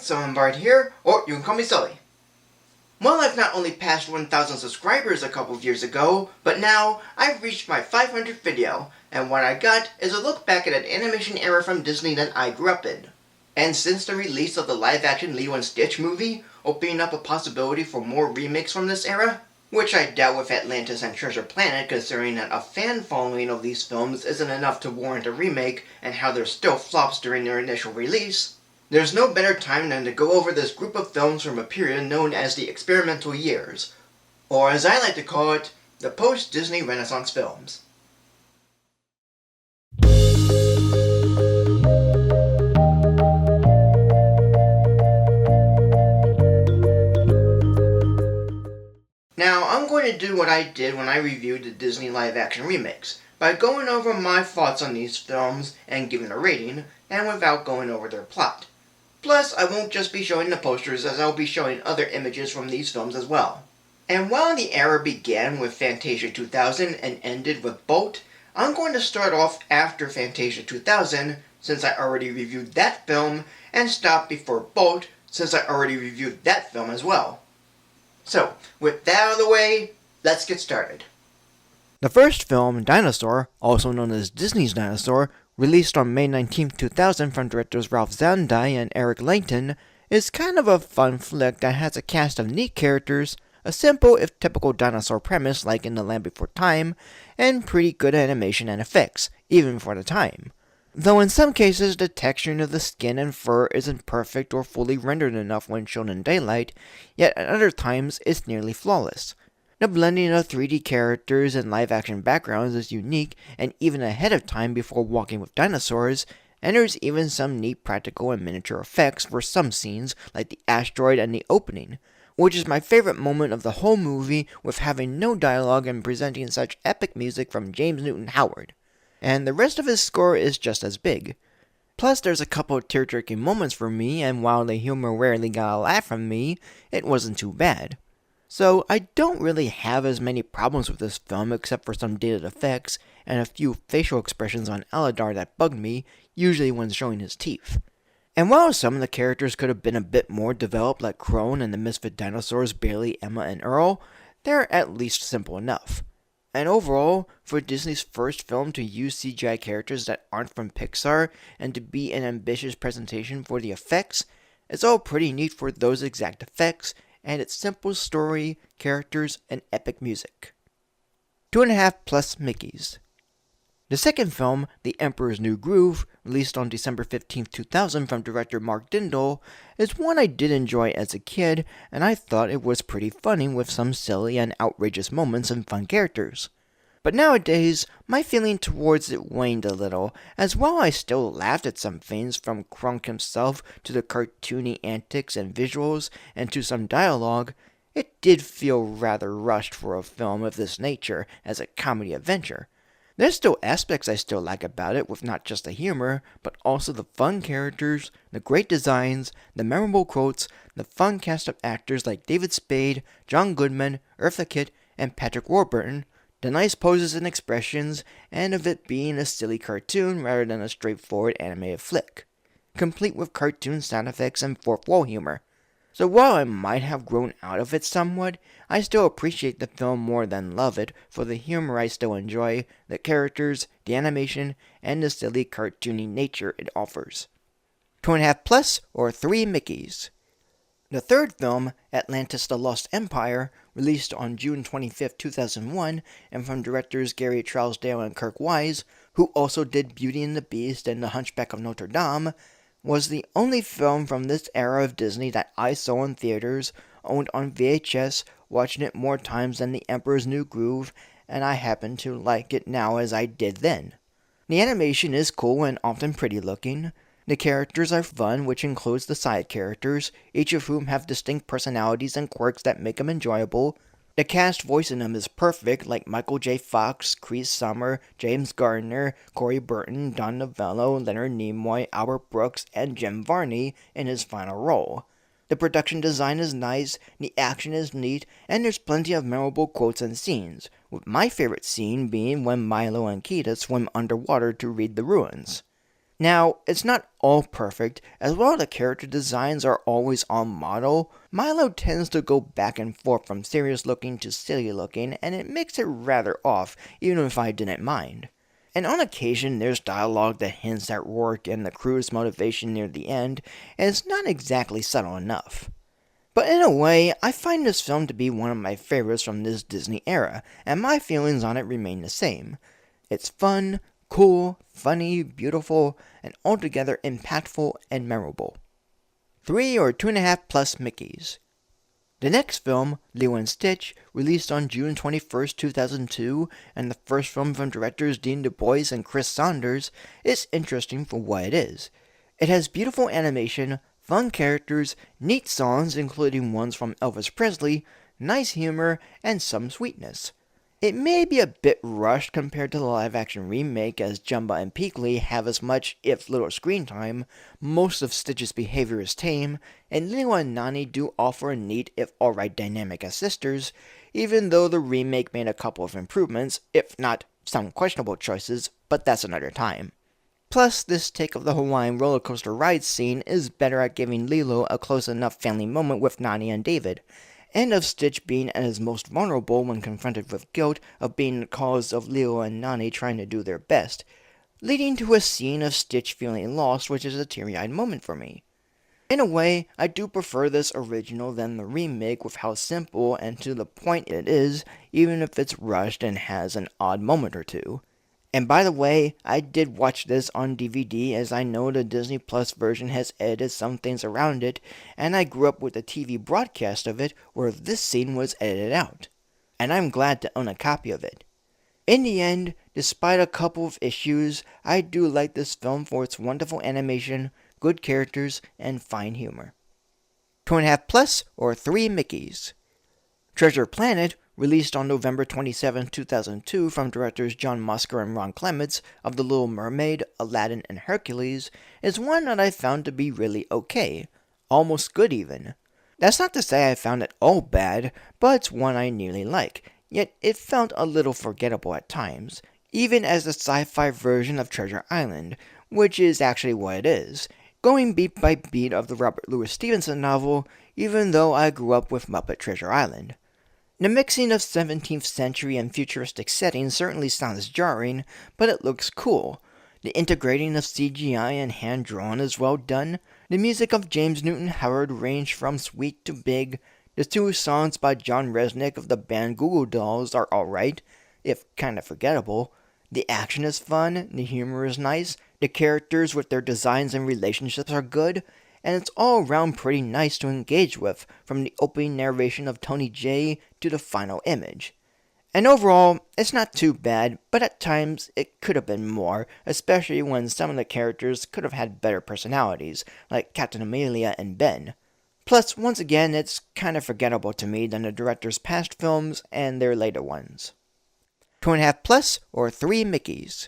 Sulli-Ween here, or you can call me Sully. Well, I've not only passed 1,000 subscribers a couple of years ago, but now I've reached my 500th video, and what I got is a look back at an animation era from Disney that I grew up in. And since the release of the live-action Lilo and Stitch movie, opening up a possibility for more remakes from this era, which I doubt with Atlantis and Treasure Planet, considering that a fan following of these films isn't enough to warrant a remake and how they're still flops during their initial release, there's no better time than to go over this group of films from a period known as the experimental years, or as I like to call it, the post-Disney Renaissance films. Now, I'm going to do what I did when I reviewed the Disney live-action remakes, by going over my thoughts on these films and giving a rating, and without going over their plot. Plus, I won't just be showing the posters, as I'll be showing other images from these films as well. And while the era began with Fantasia 2000 and ended with Bolt, I'm going to start off after Fantasia 2000, since I already reviewed that film, and stop before Bolt, since I already reviewed that film as well. So, with that out of the way, let's get started. The first film, Dinosaur, also known as Disney's Dinosaur, released on May 19, 2000 from directors Ralph Zandai and Eric Langton, is kind of a fun flick that has a cast of neat characters, a simple if typical dinosaur premise like in The Land Before Time, and pretty good animation and effects, even for the time. Though in some cases the texturing of the skin and fur isn't perfect or fully rendered enough when shown in daylight, yet at other times it's nearly flawless. The blending of 3D characters and live-action backgrounds is unique and even ahead of time before Walking with Dinosaurs, and there's even some neat practical and miniature effects for some scenes like the asteroid and the opening, which is my favorite moment of the whole movie, with having no dialogue and presenting such epic music from James Newton Howard. And the rest of his score is just as big. Plus there's a couple of tear-jerking moments for me, and while the humor rarely got a laugh from me, it wasn't too bad. So I don't really have as many problems with this film except for some dated effects and a few facial expressions on Aladar that bugged me, usually when showing his teeth. And while some of the characters could have been a bit more developed like Crone and the misfit dinosaurs Bailey, Emma, and Earl, they're at least simple enough. And overall, for Disney's first film to use CGI characters that aren't from Pixar and to be an ambitious presentation for the effects, it's all pretty neat for those exact effects, and its simple story, characters, and epic music. 2.5 plus Mickeys. The second film, The Emperor's New Groove, released on December 15, 2000 from director Mark Dindal, is one I did enjoy as a kid, and I thought it was pretty funny with some silly and outrageous moments and fun characters. But nowadays, my feeling towards it waned a little, as while I still laughed at some things from Kronk himself to the cartoony antics and visuals and to some dialogue, it did feel rather rushed for a film of this nature as a comedy adventure. There's still aspects I still like about it, with not just the humor, but also the fun characters, the great designs, the memorable quotes, the fun cast of actors like David Spade, John Goodman, Eartha Kitt, and Patrick Warburton, the nice poses and expressions, and of it being a silly cartoon rather than a straightforward animated flick, complete with cartoon sound effects and fourth wall humor. So while I might have grown out of it somewhat, I still appreciate the film more than love it for the humor I still enjoy, the characters, the animation, and the silly cartoony nature it offers. 2.5 plus or 3 Mickeys. The third film, Atlantis the Lost Empire, released on June 25, 2001, and from directors Gary Trousdale and Kirk Wise, who also did Beauty and the Beast and The Hunchback of Notre Dame, was the only film from this era of Disney that I saw in theaters, owned on VHS, watching it more times than The Emperor's New Groove, and I happen to like it now as I did then. The animation is cool and often pretty looking. The characters are fun, which includes the side characters, each of whom have distinct personalities and quirks that make them enjoyable. The cast voicing them is perfect, like Michael J. Fox, Cree Summer, James Gardner, Corey Burton, Don Novello, Leonard Nimoy, Albert Brooks, and Jim Varney in his final role. The production design is nice, the action is neat, and there's plenty of memorable quotes and scenes, with my favorite scene being when Milo and Kida swim underwater to read the ruins. Now, it's not all perfect, as while the character designs are always on model, Milo tends to go back and forth from serious looking to silly looking, and it makes it rather off, even if I didn't mind. And on occasion, there's dialogue that hints at Rourke and the crew's motivation near the end, and it's not exactly subtle enough. But in a way, I find this film to be one of my favorites from this Disney era, and my feelings on it remain the same. It's fun, cool, funny, beautiful, and altogether impactful and memorable. 3 or 2.5 plus Mickeys. The next film, Lilo and Stitch, released on June 21st, 2002, and the first film from directors Dean Du Bois and Chris Saunders, is interesting for what it is. It has beautiful animation, fun characters, neat songs including ones from Elvis Presley, nice humor, and some sweetness. It may be a bit rushed compared to the live-action remake, as Jumba and Peakley have as much, if little, screen time, most of Stitch's behavior is tame, and Lilo and Nani do offer a neat, if alright, dynamic as sisters, even though the remake made a couple of improvements, if not some questionable choices, but that's another time. Plus, this take of the Hawaiian roller coaster ride scene is better at giving Lilo a close enough family moment with Nani and David, and of Stitch being at his most vulnerable when confronted with guilt of being the cause of Lilo and Nani trying to do their best, leading to a scene of Stitch feeling lost, which is a teary-eyed moment for me. In a way, I do prefer this original than the remake with how simple and to the point it is, even if it's rushed and has an odd moment or two. And by the way, I did watch this on DVD, as I know the Disney Plus version has edited some things around it, and I grew up with the TV broadcast of it where this scene was edited out. And I'm glad to own a copy of it. In the end, despite a couple of issues, I do like this film for its wonderful animation, good characters, and fine humor. 2.5 plus or 3 Mickeys. Treasure Planet, released on November 27, 2002 from directors John Musker and Ron Clements of The Little Mermaid, Aladdin, and Hercules, is one that I found to be really okay. Almost good even. That's not to say I found it all bad, but it's one I nearly like, yet it felt a little forgettable at times, even as the sci-fi version of Treasure Island, which is actually what it is, going beat by beat of the Robert Louis Stevenson novel, even though I grew up with Muppet Treasure Island. The mixing of 17th century and futuristic settings certainly sounds jarring, but it looks cool. The integrating of CGI and hand-drawn is well done. The music of James Newton Howard ranged from sweet to big. The 2 songs by John Resnick of the band Goo Goo Dolls are alright, if kinda forgettable. The action is fun, the humor is nice, the characters with their designs and relationships are good, and it's all around pretty nice to engage with, from the opening narration of Tony J to the final image. And overall, it's not too bad, but at times it could have been more, especially when some of the characters could have had better personalities, like Captain Amelia and Ben. Plus, once again, it's kind of forgettable to me than the director's past films and their later ones. 2.5 plus or 3 Mickeys.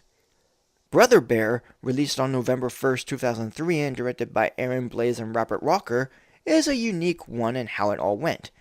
Brother Bear, released on November 1st, 2003 and directed by Aaron Blaise and Robert Walker, is a unique one in how it all went.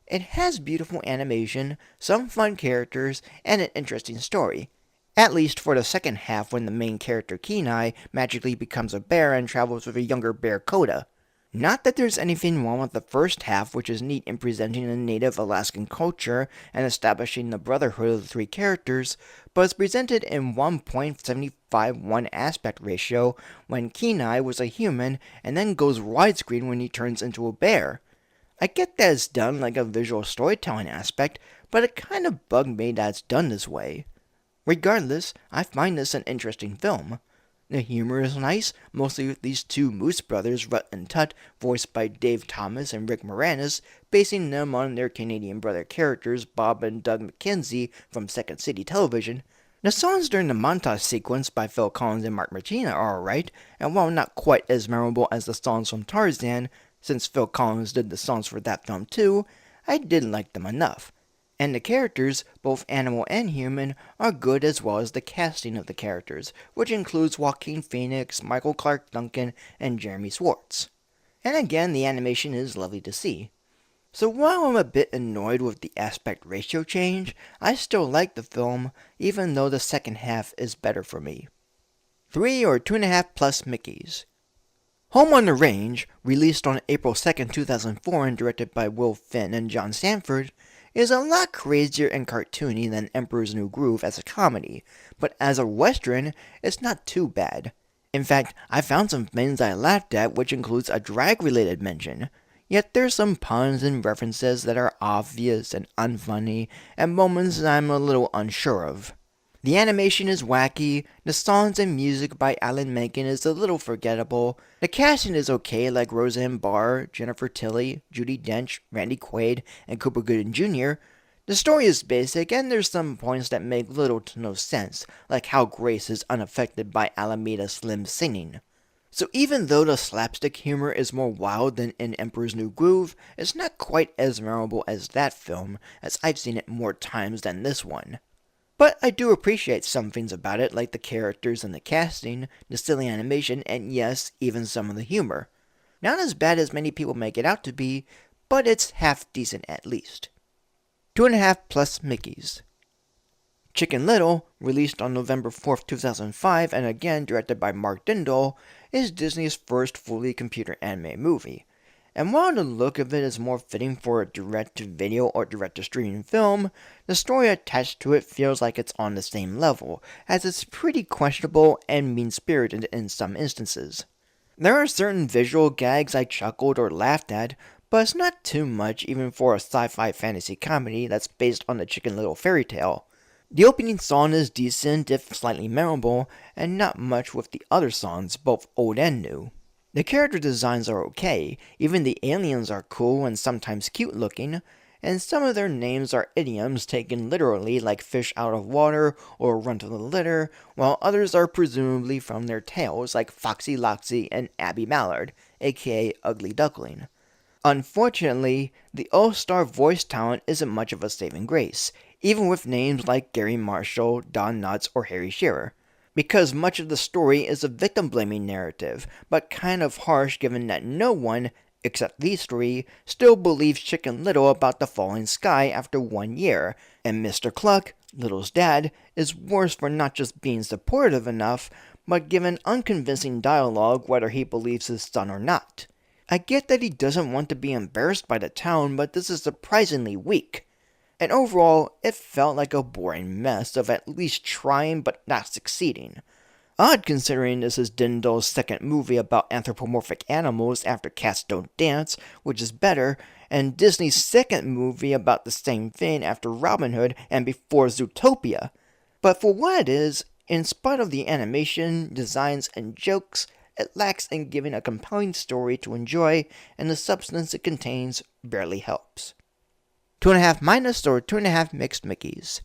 It has beautiful animation, some fun characters, and an interesting story. At least for the second half, when the main character Kenai magically becomes a bear and travels with a younger bear Coda. Not that there's anything wrong with the first half, which is neat in presenting a native Alaskan culture and establishing the brotherhood of the 3 characters, but it's presented in 1.751 aspect ratio when Kenai was a human and then goes widescreen when he turns into a bear. I get that it's done like a visual storytelling aspect, but it kind of bugged me that it's done this way. Regardless, I find this an interesting film. The humor is nice, mostly with these 2 Moose brothers, Rut and Tut, voiced by Dave Thomas and Rick Moranis, basing them on their Canadian brother characters Bob and Doug McKenzie from Second City Television. The songs during the montage sequence by Phil Collins and Mark Martina are alright, and while not quite as memorable as the songs from Tarzan, since Phil Collins did the songs for that film too, I did like them enough. And the characters, both animal and human, are good, as well as the casting of the characters, which includes Joaquin Phoenix, Michael Clarke Duncan, and Jeremy Schwartz. And again, the animation is lovely to see. So while I'm a bit annoyed with the aspect ratio change, I still like the film, even though the second half is better for me. 3 or 2.5 plus Mickeys. Home on the Range, released on April 2nd, 2004 and directed by Will Finn and John Sanford, is a lot crazier and cartoony than Emperor's New Groove as a comedy, but as a western, it's not too bad. In fact, I found some things I laughed at, which includes a drag-related mention. Yet there's some puns and references that are obvious and unfunny, and moments that I'm a little unsure of. The animation is wacky, the songs and music by Alan Menken is a little forgettable, the casting is okay like Roseanne Barr, Jennifer Tilly, Judi Dench, Randy Quaid, and Cooper Gooding Jr., the story is basic, and there's some points that make little to no sense, like how Grace is unaffected by Alameda Slim's singing. So even though the slapstick humor is more wild than in Emperor's New Groove, it's not quite as memorable as that film, as I've seen it more times than this one. But I do appreciate some things about it, like the characters and the casting, the silly animation, and yes, even some of the humor. Not as bad as many people make it out to be, but it's half decent at least. 2.5 plus Mickeys. Chicken Little, released on November 4th, 2005, and again directed by Mark Dindal, is Disney's first fully computer anime movie. And while the look of it is more fitting for a direct-to-video or direct-to-streaming film, the story attached to it feels like it's on the same level, as it's pretty questionable and mean-spirited in some instances. There are certain visual gags I chuckled or laughed at, but it's not too much even for a sci-fi fantasy comedy that's based on the Chicken Little fairy tale. The opening song is decent if slightly memorable, and not much with the other songs, both old and new. The character designs are okay, even the aliens are cool and sometimes cute looking, and some of their names are idioms taken literally like fish out of water or run to the litter, while others are presumably from their tales like Foxy Loxy and Abby Mallard, aka Ugly Duckling. Unfortunately, the all-star voice talent isn't much of a saving grace, even with names like Gary Marshall, Don Knotts, or Harry Shearer, because much of the story is a victim-blaming narrative, but kind of harsh given that no one, except these three, still believes Chicken Little about the falling sky after 1 year, and Mr. Cluck, Little's dad, is worse for not just being supportive enough, but given unconvincing dialogue whether he believes his son or not. I get that he doesn't want to be embarrassed by the town, but this is surprisingly weak. And overall, it felt like a boring mess of at least trying but not succeeding. Odd considering this is Dindal's second movie about anthropomorphic animals after Cats Don't Dance, which is better, and Disney's second movie about the same thing after Robin Hood and before Zootopia. But for what it is, in spite of the animation, designs, and jokes, it lacks in giving a compelling story to enjoy, and the substance it contains barely helps. 2.5 minus or 2.5 mixed Mickeys.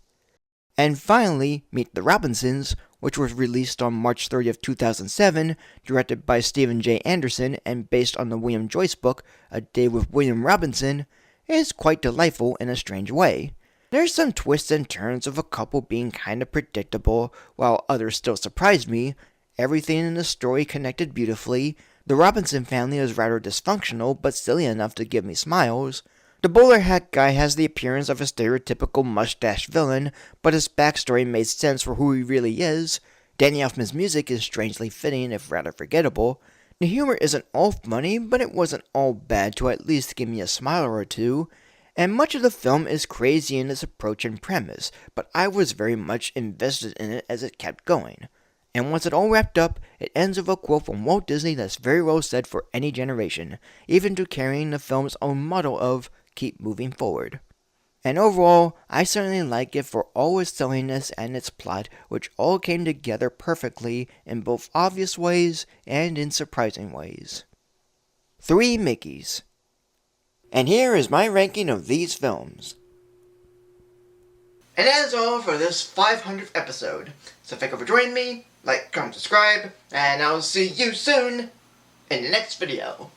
And finally, Meet the Robinsons, which was released on March 30th, 2007, directed by Stephen J. Anderson and based on the William Joyce book, A Day with William Robinson, is quite delightful in a strange way. There's some twists and turns of a couple being kinda predictable, while others still surprised me. Everything in the story connected beautifully. The Robinson family is rather dysfunctional, but silly enough to give me smiles. The bowler hat guy has the appearance of a stereotypical mustache villain, but his backstory made sense for who he really is. Danny Elfman's music is strangely fitting, if rather forgettable. The humor isn't all funny, but it wasn't all bad to at least give me a smile or two. And much of the film is crazy in its approach and premise, but I was very much invested in it as it kept going. And once it all wrapped up, it ends with a quote from Walt Disney that's very well said for any generation, even to carrying the film's own motto of, keep moving forward. And overall, I certainly like it for all its silliness and its plot, which all came together perfectly in both obvious ways and in surprising ways. 3 Mickeys. And here is my ranking of these films. And that is all for this 500th episode. So thank you for joining me, like, comment, subscribe, and I'll see you soon in the next video.